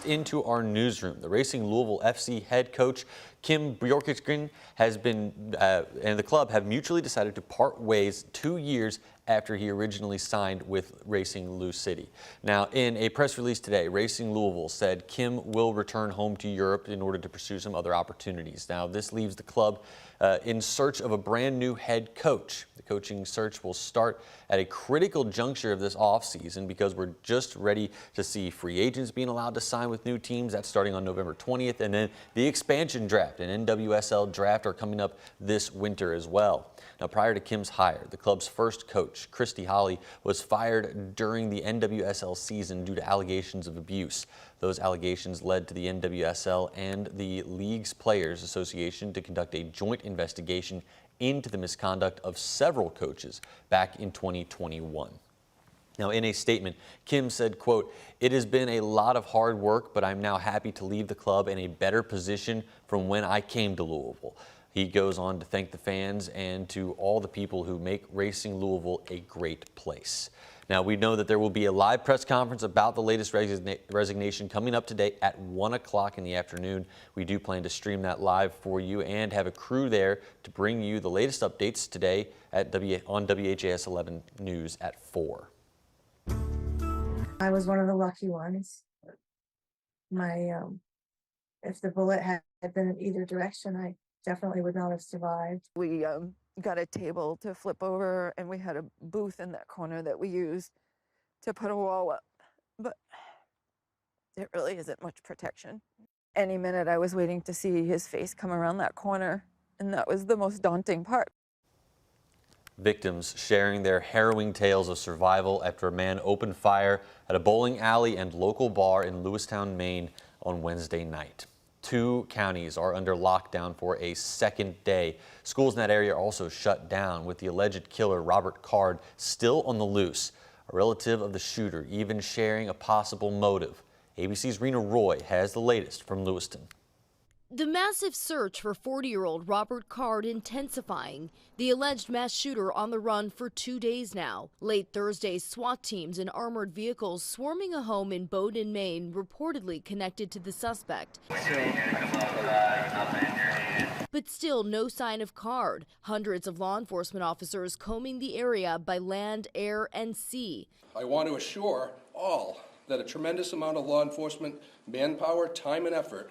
Into our newsroom, the Racing Louisville FC head coach Kim Bjorkgren has been and the club have mutually decided to part ways 2 years after he originally signed with Racing Lou City. Now, in a press release today, Racing Louisville said Kim will return home to Europe in order to pursue some other opportunities. Now, this leaves the club in search of a brand new head coach. The coaching search will start at a critical juncture of this offseason because we're just ready to see free agents being allowed to sign with new teams. That's starting on November 20th, and then the expansion draft and NWSL draft are coming up this winter as well. Now, prior to Kim's hire, the club's first coach, Christy Holly, was fired during the NWSL season due to allegations of abuse. Those allegations led to the NWSL and the league's Players Association to conduct a joint investigation into the misconduct of several coaches back in 2021. Now, in a statement, Kim said, quote, "It has been a lot of hard work, but I'm now happy to leave the club in a better position from when I came to Louisville." He goes on to thank the fans and to all the people who make Racing Louisville a great place. Now, we know that there will be a live press conference about the latest resignation coming up today at 1 o'clock in the afternoon. We do plan to stream that live for you and have a crew there to bring you the latest updates today at on WHAS11 News at 4. I was one of the lucky ones. If the bullet had been in either direction, I definitely would not have survived. We got a table to flip over, and we had a booth in that corner that we used to put a wall up, but there really isn't much protection. Any minute I was waiting to see his face come around that corner, and that was the most daunting part. Victims sharing their harrowing tales of survival after a man opened fire at a bowling alley and local bar in Lewistown, Maine on Wednesday night. 2 counties are under lockdown for a second day. Schools in that area are also shut down, with the alleged killer, Robert Card, still on the loose. A relative of the shooter even sharing a possible motive. ABC's Rena Roy has the latest from Lewiston. The massive search for 40-year-old Robert Card intensifying. The alleged mass shooter on the run for 2 days now. Late Thursday, SWAT teams and armored vehicles swarming a home in Bowdoin, Maine, reportedly connected to the suspect. But still no sign of Card. Hundreds of law enforcement officers combing the area by land, air, and sea. I want to assure all that a tremendous amount of law enforcement manpower, time, and effort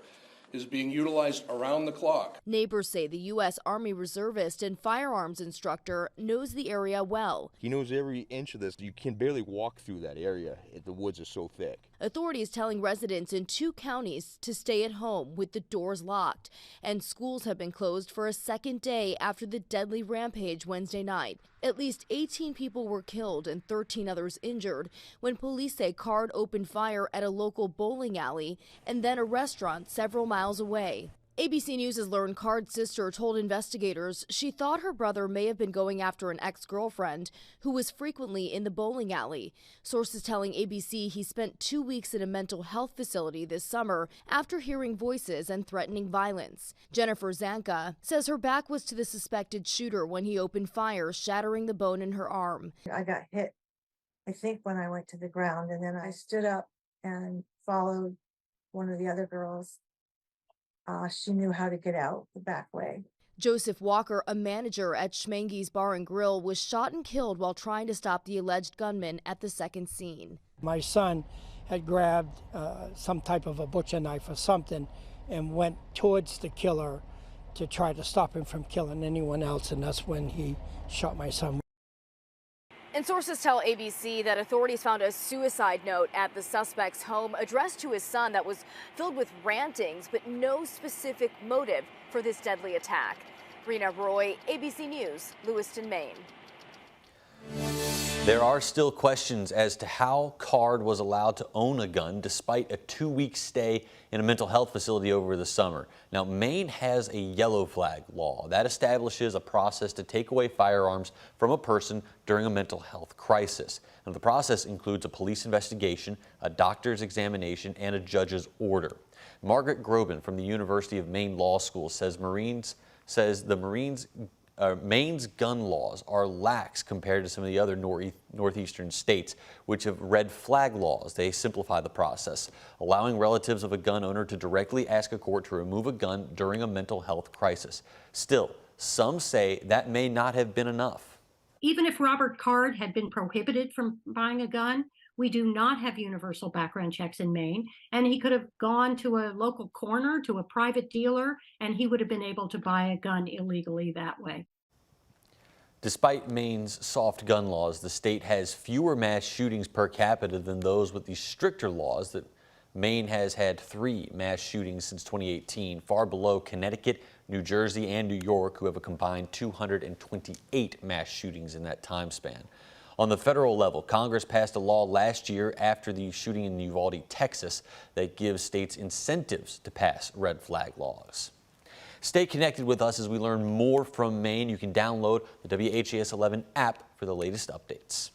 is being utilized around the clock. Neighbors say the U.S. Army reservist and firearms instructor knows the area well. He knows every inch of this. You can barely walk through that area. The woods are so thick. Authorities telling residents in 2 counties to stay at home with the doors locked. And schools have been closed for a second day after the deadly rampage Wednesday night. At least 18 people were killed and 13 others injured when police say Card opened fire at a local bowling alley and then a restaurant several miles away. ABC News has learned Card's sister told investigators she thought her brother may have been going after an ex-girlfriend who was frequently in the bowling alley. Sources telling ABC he spent 2 weeks in a mental health facility this summer after hearing voices and threatening violence. Jennifer Zanka says her back was to the suspected shooter when he opened fire, shattering the bone in her arm. I got hit, I think, when I went to the ground, and then I stood up and followed one of the other girls. She knew how to get out the back way. Joseph Walker, a manager at Schmange's Bar and Grill, was shot and killed while trying to stop the alleged gunman at the second scene. My son had grabbed some type of a butcher knife or something and went towards the killer to try to stop him from killing anyone else, and that's when he shot my son. And sources tell ABC that authorities found a suicide note at the suspect's home addressed to his son that was filled with rantings, but no specific motive for this deadly attack. Rena Roy, ABC News, Lewiston, Maine. There are still questions as to how Card was allowed to own a gun despite a 2-week stay in a mental health facility over the summer. Now, Maine has a yellow flag law that establishes a process to take away firearms from a person during a mental health crisis. Now, the process includes a police investigation, a doctor's examination, and a judge's order. Margaret Groban from the University of Maine Law School says the Marines Maine's gun laws are lax compared to some of the other northeastern states, which have red flag laws. They simplify the process, allowing relatives of a gun owner to directly ask a court to remove a gun during a mental health crisis. Still, some say that may not have been enough. Even if Robert Card had been prohibited from buying a gun, we do not have universal background checks in Maine, and he could have gone to a local corner, to a private dealer, and he would have been able to buy a gun illegally that way. Despite Maine's soft gun laws, the state has fewer mass shootings per capita than those with the stricter laws. That Maine has had 3 mass shootings since 2018, far below Connecticut, New Jersey, and New York, who have a combined 228 mass shootings in that time span. On the federal level, Congress passed a law last year after the shooting in Uvalde, Texas, that gives states incentives to pass red flag laws. Stay connected with us as we learn more from Maine. You can download the WHAS11 app for the latest updates.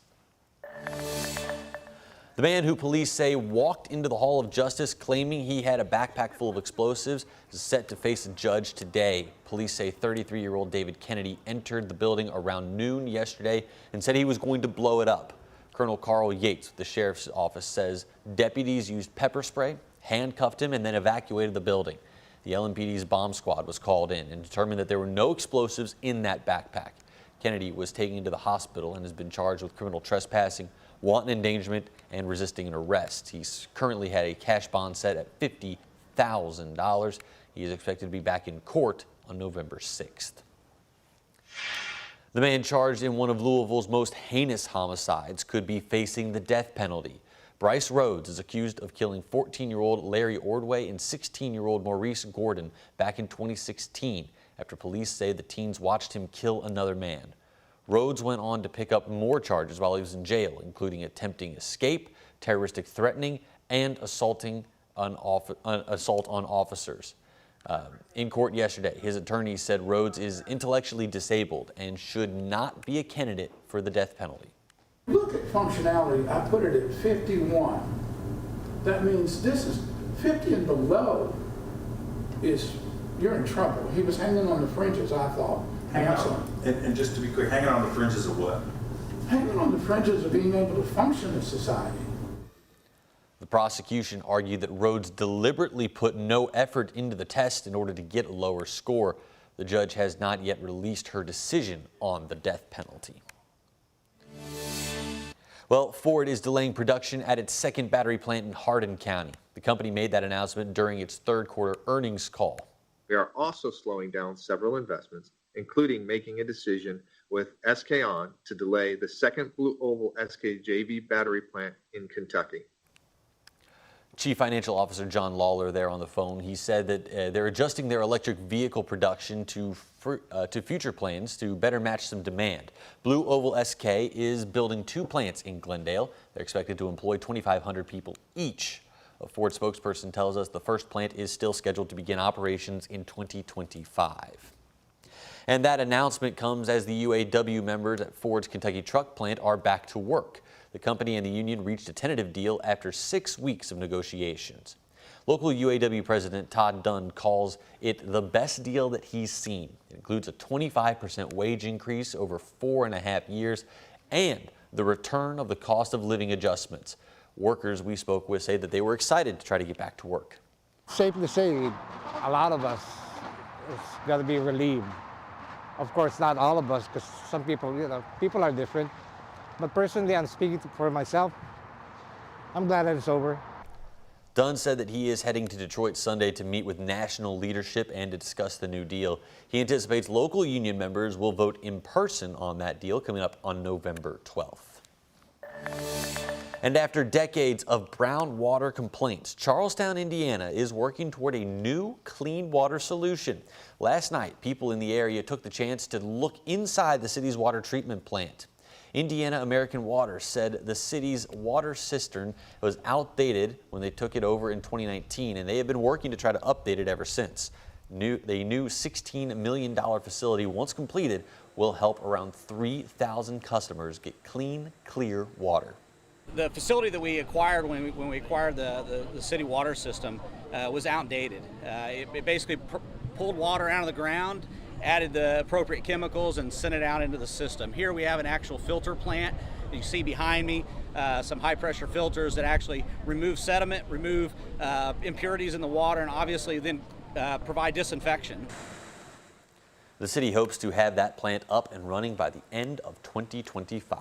The man who police say walked into the Hall of Justice claiming he had a backpack full of explosives is set to face a judge today. Police say 33-year-old David Kennedy entered the building around noon yesterday and said he was going to blow it up. Colonel Carl Yates with the sheriff's office says deputies used pepper spray, handcuffed him, and then evacuated the building. The LMPD's bomb squad was called in and determined that there were no explosives in that backpack. Kennedy was taken to the hospital and has been charged with criminal trespassing, wanton endangerment, and resisting an arrest. He's currently had a cash bond set at $50,000. He is expected to be back in court on November 6th. The man charged in one of Louisville's most heinous homicides could be facing the death penalty. Bryce Rhodes is accused of killing 14-year-old Larry Ordway and 16-year-old Maurice Gordon back in 2016 after police say the teens watched him kill another man. Rhodes went on to pick up more charges while he was in jail, including attempting escape, terroristic threatening, and assault on officers. In court yesterday, his attorney said Rhodes is intellectually disabled and should not be a candidate for the death penalty. Look at functionality. I put it at 51. That means this is 50 and below you're in trouble. He was hanging on the fringes, I thought. Hanging on, and just to be clear, hanging on the fringes of what? Hanging on the fringes of being able to function in society. The prosecution argued that Rhodes deliberately put no effort into the test in order to get a lower score. The judge has not yet released her decision on the death penalty. Well, Ford is delaying production at its second battery plant in Hardin County. The company made that announcement during its third quarter earnings call. We are also slowing down several investments, including making a decision with SK On to delay the second Blue Oval SK JV battery plant in Kentucky. Chief Financial Officer John Lawler there on the phone. He said that they're adjusting their electric vehicle production to future plans to better match some demand. Blue Oval SK is building 2 plants in Glendale. They're expected to employ 2,500 people each. A Ford spokesperson tells us the first plant is still scheduled to begin operations in 2025. And that announcement comes as the UAW members at Ford's Kentucky truck plant are back to work. The company and the union reached a tentative deal after 6 weeks of negotiations. Local UAW President Todd Dunn calls it the best deal that he's seen. It includes a 25% wage increase over 4.5 years and the return of the cost of living adjustments. Workers we spoke with say that they were excited to try to get back to work. Safe to say, a lot of us is got to be relieved. Of course, not all of us, because some people, people are different. But personally, I'm speaking for myself. I'm glad that it's over. Dunn said that he is heading to Detroit Sunday to meet with national leadership and to discuss the new deal. He anticipates local union members will vote in person on that deal coming up on November 12th. And after decades of brown water complaints, Charlestown, Indiana is working toward a new clean water solution. Last night, people in the area took the chance to look inside the city's water treatment plant. Indiana American Water said the city's water cistern was outdated when they took it over in 2019, and they have been working to try to update it ever since. The new $16 million facility, once completed, will help around 3,000 customers get clean, clear water. The facility that we acquired when we acquired the city water system was outdated. It basically pulled water out of the ground added the appropriate chemicals, and sent it out into the system. Here we have an actual filter plant. You see behind me some high pressure filters that actually remove sediment, remove impurities in the water, and obviously then provide disinfection. The city hopes to have that plant up and running by the end of 2025.